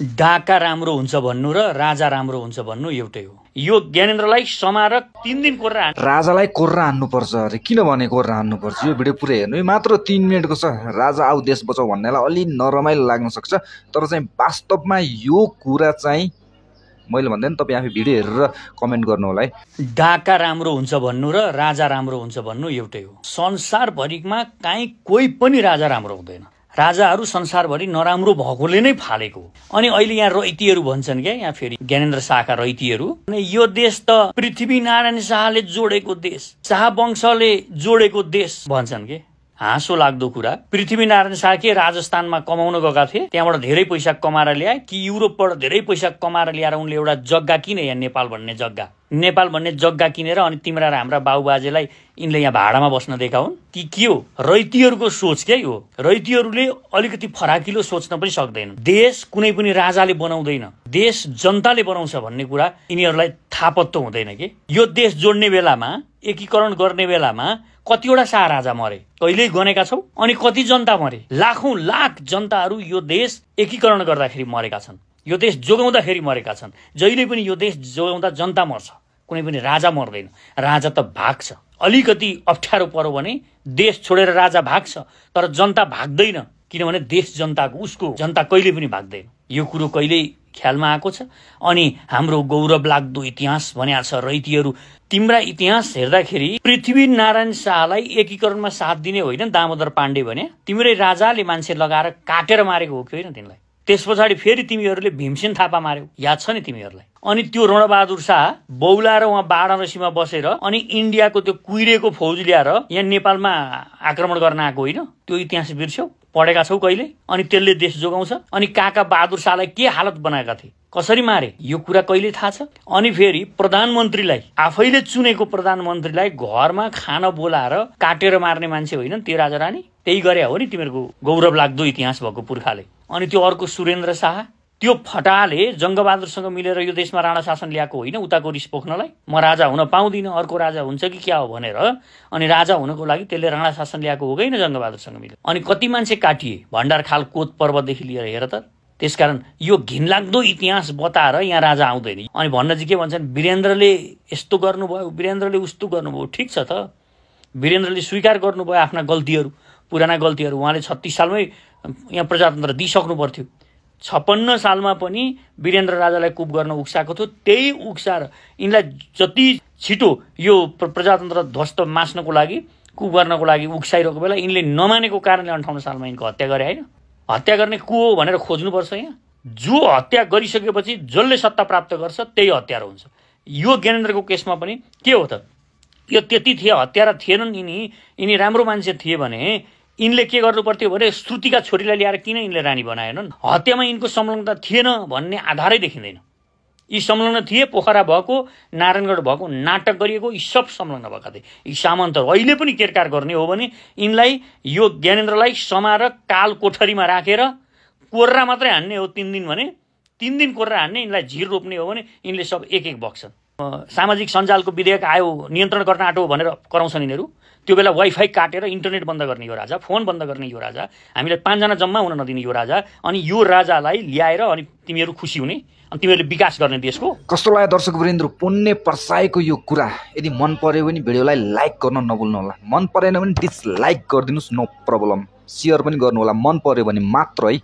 डाका राम्रो हुन्छ भन्नु र राजा राम्रो हुन्छ भन्नु एउटै हो। यो ज्ञानेन्द्रलाई समारक 3 दिन कोर्रा राजालाई कोर्रा हान्नुपर्छ अरे किनभने कोर्रा हान्नुपर्छ यो भिडियो पुरै हेर्नु है। मात्र 3 मिनेटको छ। राजा आउ देश बचाउ भन्नेलाई अलि नरमाइलो लाग्न सक्छ, तर चाहिँ वास्तवमा यो कुरा चाहिँ मैले भन्दैन, तपाई आफै भिडियो हेरेर कमेन्ट गर्नु होला है। डाका राम्रो हुन्छ भन्नु र राजा राम्रो हुन्छ भन्नु एउटै हो। संसारभरिमा काहीँ कोही पनि राजा राम्रो हुँदैन। राजाहरू संसारभरि नराम्रो भएकोले नै फालेको। अनि अहिले यहाँ रैतीहरू भन्छन् क्या, यहाँ फेरि ज्ञानेन्द्र शाहका रैतीहरू, यो देश त पृथ्वीनारायण शाहले जोडेको देश, शाह वंशले जोडेको देश भन्छन् के। हाँसो लाग्दो कुरा। पृथ्वीनारायण शाह के राजस्थानमा कमाउन गएका थिए, त्यहाँबाट धेरै पैसा कमाएर ल्याए कि युरोपबाट धेरै पैसा कमाएर ल्याएर उनले एउटा जग्गा किने, यहाँ नेपाल भन्ने जग्गा किनेर अनि तिम्रा र हाम्रा बाबुबाजेलाई यिनले यहाँ भाडामा बस्न दिएका हुन् कि के हो? रैतीहरूको सोच क्या यो। रैतीहरूले अलिकति फराकिलो सोच्न पनि सक्दैन। देश कुनै पनि राजाले बनाउँदैन, देश जनताले बनाउँछ भन्ने कुरा यिनीहरूलाई थाहा पत्तो हुँदैन के। यो देश जोड्ने बेलामा, एकीकरण गर्ने बेलामा कतिवटा शाह राजा मरे कहिल्यै गनेका छौ, अनि कति जनता मरे, लाखौं लाख जनताहरू यो देश एकीकरण गर्दाखेरि मरेका छन्, यो देश जोगाउँदाखेरि मरेका छन्। जहिले पनि यो देश जोगाउँदा जनता मर्छ, कुनै पनि राजा मर्दैन। राजा त भाग्छ, अलिकति अप्ठ्यारो पर्यो भने देश छोडेर राजा भाग्छ, तर जनता भाग्दैन, किनभने देश जनताको, उसको जनता कहिले पनि भाग्दैन। यो कुरो कहिल्यै ख्यालमा आएको छ। अनि हाम्रो गौरव लाग्दो इतिहास भन्या छ रैतीहरू। तिम्रा इतिहास हेर्दाखेरि पृथ्वीनारायण शाहलाई एकीकरणमा साथ दिने होइन दामोदर पाण्डे भने, तिम्रै राजाले मान्छे लगाएर काटेर मारेको हो कि होइन तिमीलाई? त्यस पछाडि फेरि तिमीहरूले भीमसेन थापा मार्यौ, याद छ नि तिमीहरूलाई? अनि त्यो रणबहादुर शाह बौलाएर उहाँ वाराणसीमा बसेर अनि इन्डियाको त्यो कुहिरेको फौज ल्याएर यहाँ नेपालमा आक्रमण गर्न आएको होइन? त्यो इतिहास बिर्स्यौ? पढेका छौ कहिले? अनि त्यसले देश जोगाउँछ? अनि काका बहादुर शाहलाई के हालत बनाएका थिए, कसरी मारे, यो कुरा कहिले थाहा छ? अनि फेरि प्रधानमन्त्रीलाई, आफैले चुनेको प्रधानमन्त्रीलाई घरमा खान बोलाएर काटेर मार्ने मान्छे होइन त्यो राजा रानी? त्यही गरे हो नि तिमीहरूको गौरव लाग्दो इतिहास भएको पुर्खाले। अनि त्यो अर्को सुरेन्द्र शाह, त्यो फटाले जङ्गबहादुरसँग मिलेर यो देशमा राणा शासन ल्याएको होइन उताको रिस पोख्नलाई? म राजा हुन पाउँदिनँ, अर्को राजा हुन्छ कि क्या हो भनेर। अनि राजा हुनको लागि त्यसले राणा शासन ल्याएको हो कि जङ्गबहादुरसँग मिलेर? अनि कति मान्छे काटिए भण्डारखाल कोत पर्वतदेखि लिएर, हेर त। त्यसकारण यो घिनलाग्दो इतिहास बताएर यहाँ राजा आउँदैन। अनि भन्न चाहिँ के भन्छन्, वीरेन्द्रले यस्तो गर्नुभयो, वीरेन्द्रले उस्तो गर्नुभयो। ठिक छ त, वीरेन्द्रले स्वीकार गर्नुभयो आफ्ना गल्तीहरू, पुराना गल्तीहरू। उहाँले 36 सालमै यहाँ प्रजातन्त्र दिइसक्नु पर्थ्यो। 56 सालमा पनि वीरेन्द्र राजालाई कुप गर्न उक्साएको थियो। त्यही उक्साएर यिनलाई जति छिटो यो प्रजातन्त्र ध्वस्त मास्नको लागि, कुप गर्नको लागि उक्साइरहेको बेला यिनले नमानेको कारणले 58 सालमा यिनको हत्या गरे होइन? हत्या गर्ने को हो भनेर खोज्नुपर्छ यहाँ। जो हत्या गरिसकेपछि जसले सत्ता प्राप्त गर्छ त्यही हत्यारा हुन्छ। यो ज्ञानेन्द्रको केसमा पनि के हो त? यो त्यति थिए, हत्यारा थिएनन् यिनी राम्रो मान्छे थिए भने यिनले के गर्नु पर्थ्यो भने श्रुतिका छोरीलाई ल्याएर किन यिनले रानी बनाएनन्? हत्यामा यिनको संलग्नता थिएन भन्ने आधारै देखिँदैन। यी संलग्न थिए, पोखरा भएको, नारायणगढ भएको, नाटक गरिएको, यी सब संलग्न भएका थिए। यी सामन्तहरू अहिले पनि केरकार गर्ने हो भने यिनलाई, यो ज्ञानेन्द्रलाई समाएर काल कोठरीमा राखेर कोर्रा मात्रै हान्ने हो 3 दिन भने, 3 दिन कोर्रा हान्ने, यिनलाई झिर रोप्ने हो भने यिनले सब एक एक बग्छन्। सामाजिक सञ्जालको विधेयक आयो, नियन्त्रण गर्न आँटो भनेर कराउँछन् यिनीहरू। त्यो बेला वाइफाई काटेर इन्टरनेट बन्द गर्ने यो राजा, फोन बन्द गर्ने यो राजा, हामीलाई 5 जना जम्मा हुन नदिने यो राजा। अनि यो राजालाई ल्याएर अनि तिमीहरू खुसी हुने, अनि तिमीहरूले विकास गर्ने देशको। कस्तो लाग्यो दर्शक वृन्द? पुण्य पर्साएको यो कुरा यदि मन पर्यो भने भिडियोलाई लाइक गर्न नभुल्नु होला। मन परेन भने डिसलाइक गरिदिनुहोस्, नो प्रब्लम। सेयर पनि गर्नु होला, मन पर्यो भने मात्र है।